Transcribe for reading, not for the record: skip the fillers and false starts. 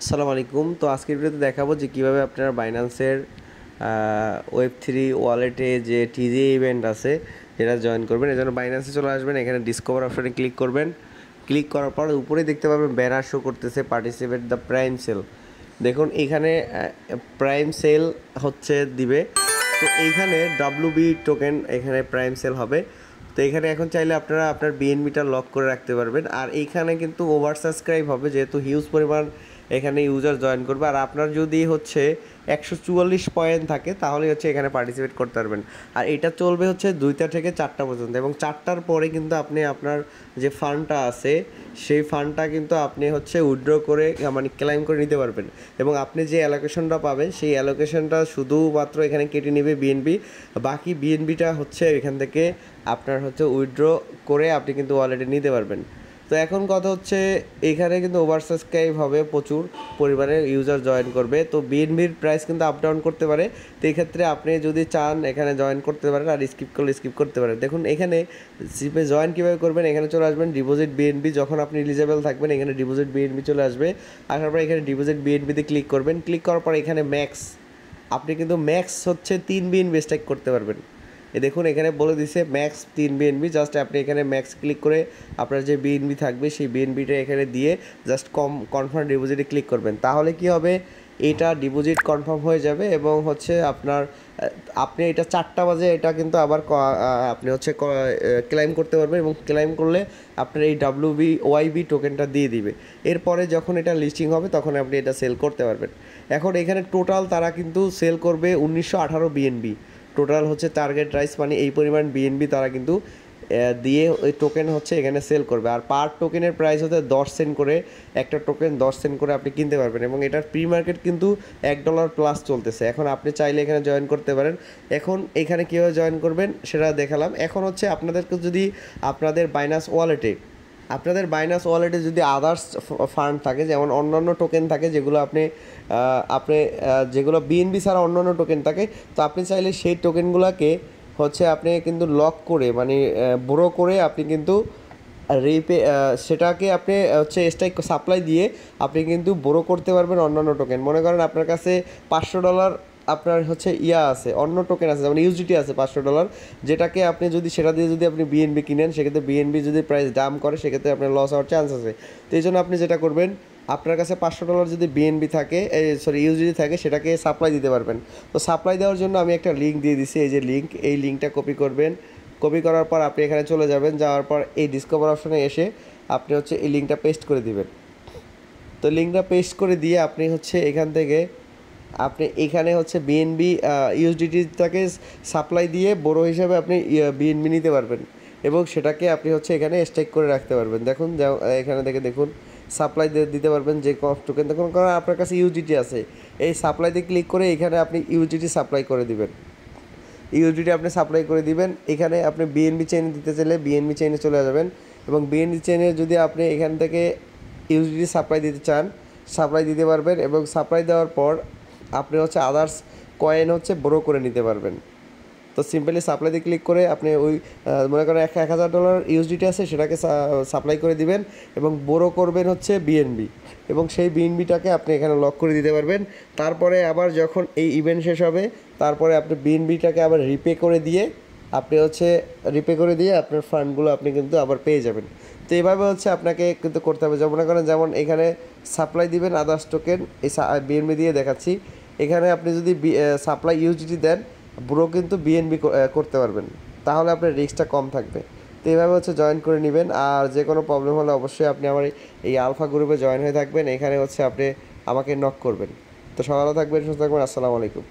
আসসালামু আলাইকুম। তো আজকের ভিডিওতে দেখাবো যে কীভাবে আপনারা বাইন্যান্সের ওয়েব3 ওয়ালেটে যে টিজি ইভেন্ট আছে সেটা জয়েন করবেন। এই জন্য বাইন্যান্সে চলে আসবেন, এখানে ডিসকভার অপশানে ক্লিক করবেন। ক্লিক করার পর উপরেই দেখতে পাবেন ব্যানার শো করতেছে পার্টিসিপেট দ্য প্রাইম সেল। দেখুন এখানে প্রাইম সেল হচ্ছে দিবে। তো এইখানে ডাব্লুবি টোকেন এখানে প্রাইম সেল হবে। তো এখানে এখন চাইলে আপনারা আপনার বিএনবিটা লক করে রাখতে পারবেন। আর এইখানে কিন্তু ওভার সাবস্ক্রাইব হবে, যেহেতু হিউজ পরিমাণ এখানে ইউজার জয়েন করবে। আর আপনার যদি হচ্ছে 144 পয়েন্ট থাকে তাহলে হচ্ছে এখানে পার্টিসিপেট করতে পারবেন। আর এটা চলবে হচ্ছে 2টা থেকে 4টা পর্যন্ত, এবং 4টার পরে কিন্তু আপনি আপনার যে ফান্ডটা আছে সেই ফান্ডটা কিন্তু আপনি হচ্ছে উইথড্র করে মানে ক্লেম করে নিতে পারবেন। এবং আপনি যে অ্যালোকেশনটা পাবেন সেই অ্যালোকেশনটা শুধুমাত্র এখানে কেটে নেবে বিএনবি, বাকি বিএনবিটা হচ্ছে এখান থেকে আপনার হচ্ছে উইথড্র করে আপনি কিন্তু ওয়ালেটে নিতে পারবেন। তো এখন কথা হচ্ছে এখানে কিন্তু ওভার সাবস্ক্রাইব হবে, প্রচুর পরিমাণে ইউজার জয়েন করবে। তো বিএনবির প্রাইস কিন্তু আপ ডাউন করতে পারে। তো এই ক্ষেত্রে আপনি যদি চান এখানে জয়েন করতে পারেন, আর স্কিপ করলে স্কিপ করতে পারেন। দেখুন এখানে জিপে জয়েন কীভাবে করবেন, এখানে চলে আসবেন ডিপোজিট বিএনবি। যখন আপনি এলিজেবল থাকবেন এখানে ডিপোজিট বিএনবি চলে আসবে। আসার পর এখানে ডিপোজিট বিএনবিতে ক্লিক করবেন। ক্লিক করার পর এখানে ম্যাক্স, আপনি কিন্তু ম্যাক্স হচ্ছে 3 বিএনবি স্ট্যাক করতে পারবেন। দেখুন এখানে বলে দিছে ম্যাক্স 3 বিএনবি। জাস্ট আপনি এখানে ম্যাক্স ক্লিক করে আপনার যে বিএনবি থাকবে সেই বিএনবিটা এখানে দিয়ে জাস্ট কনফার্ম ডিপোজিটে ক্লিক করবেন। তাহলে কি হবে, এটা ডিপোজিট কনফার্ম হয়ে যাবে। এবং হচ্ছে আপনি এটা 4টা বাজে এটা কিন্তু আবার আপনি হচ্ছে ক্লেম করতে পারবেন, এবং ক্লেম করলে আপনার এই ওয়াইবি টোকেনটা দিয়ে দিবে। এরপরে যখন এটা লিস্টিং হবে তখন আপনি এটা সেল করতে পারবেন। এখন এখানে টোটাল তারা কিন্তু সেল করবে 1918 বিএনবি। টোটাল হচ্ছে টার্গেট রাইস, মানে এই পরিমাণ বিএনবি তারা কিন্তু দিয়ে ওই টোকেন হচ্ছে এখানে সেল করবে। আর পার টোকেনের প্রাইস হচ্ছে 10 সেন্ট করে, একটা টোকেন 10 সেন্ট করে আপনি কিনতে পারবেন। এবং এটার প্রি মার্কেট কিন্তু $1 প্লাস চলতেছে। এখন আপনি চাইলে এখানে জয়েন করতে পারেন। এখন এখানে কীভাবে জয়েন করবেন সেটা দেখালাম। এখন হচ্ছে আপনাদেরকে যদি আপনাদের বাইনান্স ওয়ালেটে যদি আদার্স ফান্ড থাকে, যেমন অন্যান্য টোকেন থাকে যেগুলো আপনি যেগুলো বিএনবি ছাড়া অন্যান্য টোকেন থাকে, তো আপনি চাইলে সেই টোকেনগুলোকে হচ্ছে আপনি কিন্তু লক করে মানে বড়ো করে আপনি কিন্তু সেটাকে আপনি হচ্ছে স্ট্রাইক সাপ্লাই দিয়ে আপনি কিন্তু বড়ো করতে পারবেন অন্যান্য টোকেন। মনে করেন আপনার কাছে $500 আপনার হচ্ছে আছে, অন্য টোকেন আছে, যেমন ইউজিটি আছে $500, যেটাকে আপনি যদি সেটা দিয়ে যদি আপনি বিএনবি কিনেন, সেক্ষেত্রে বিএনবি যদি প্রাইস দাম করে সেক্ষেত্রে আপনার লস হওয়ার চান্স আছে। তো এই জন্য আপনি যেটা করবেন, আপনার কাছে $500 যদি বিএনবি থাকে, ইউজিটি থাকে, সেটাকে সাপ্লাই দিতে পারবেন। তো সাপ্লাই দেওয়ার জন্য আমি একটা লিঙ্ক দিয়ে দিছি, এই যে লিঙ্ক, এই লিঙ্কটা কপি করবেন। কপি করার পর আপনি এখানে চলে যাবেন, যাওয়ার পর এই ডিসকভার অপশনে এসে আপনি হচ্ছে এই লিঙ্কটা পেস্ট করে দিবেন। তো লিঙ্কটা পেস্ট করে দিয়ে আপনি হচ্ছে এখান থেকে আপনি এখানে হচ্ছে বিএনবি ইউএসডিটিটাকে সাপ্লাই দিয়ে বড় হিসাবে আপনি বিএনবি নিতে পারবেন, এবং সেটাকে আপনি হচ্ছে এখানে স্টেক করে রাখতে পারবেন। দেখুন এখানে দেখুন সাপ্লাই দিতে পারবেন যে টোকেন। দেখুন কারণ আপনার কাছে ইউজিটি আছে, এই সাপ্লাইতে ক্লিক করে এখানে আপনি ইউজিটি সাপ্লাই করে দিবেন। ইউজিটি আপনি সাপ্লাই করে দিবেন। এখানে আপনি বিএনবি চেইনে দিতে চাইলে বিএনবি চেইনে চলে যাবেন, এবং বিএনবি চেইনে যদি আপনি এখান থেকে ইউজিটি সাপ্লাই দিতে চান সাপ্লাই দিতে পারবেন। এবং সাপ্লাই দেওয়ার পর আপনি হচ্ছে আদার্স কয়েন হচ্ছে বড়ো করে নিতে পারবেন। তো সিম্পলি সাপ্লাইতে ক্লিক করে আপনি ওই মনে করেন $1000 ইউএসডিটি আছে, সেটাকে সাপ্লাই করে দিবেন এবং বড়ো করবেন হচ্ছে বিএনবি, এবং সেই বিএনবিটাকে আপনি এখানে লক করে দিতে পারবেন। তারপরে আবার যখন এই ইভেন্ট শেষ হবে তারপরে আপনি বিএনবিটাকে আবার রিপে করে দিয়ে আপনার ফান্ডগুলো আপনি কিন্তু আবার পেয়ে যাবেন। তো এইভাবে হচ্ছে আপনাকে কিন্তু করতে হবে। যেমন মনে করেন, যেমন এখানে সাপ্লাই দিবেন আদার্স টোকেন, এই বিএনবি দিয়ে দেখাচ্ছি। এখানে আপনি যদি সাপ্লাই ইউজিটি দেন, ব্রো কিন্তু বিএনবি করতে পারবেন, তাহলে আপনার রিস্কটা কম থাকবে। তো এইভাবে হচ্ছে জয়েন করে নেবেন। আর যে কোনো প্রবলেম হলে অবশ্যই আপনি আমার এই আলফা গ্রুপে জয়েন হয়ে থাকবেন। এখানে হচ্ছে আপনি আমাকে নক করবেন। তো সকালে থাকবেন, সুস্থ থাকবেন। আসসালামু আলাইকুম।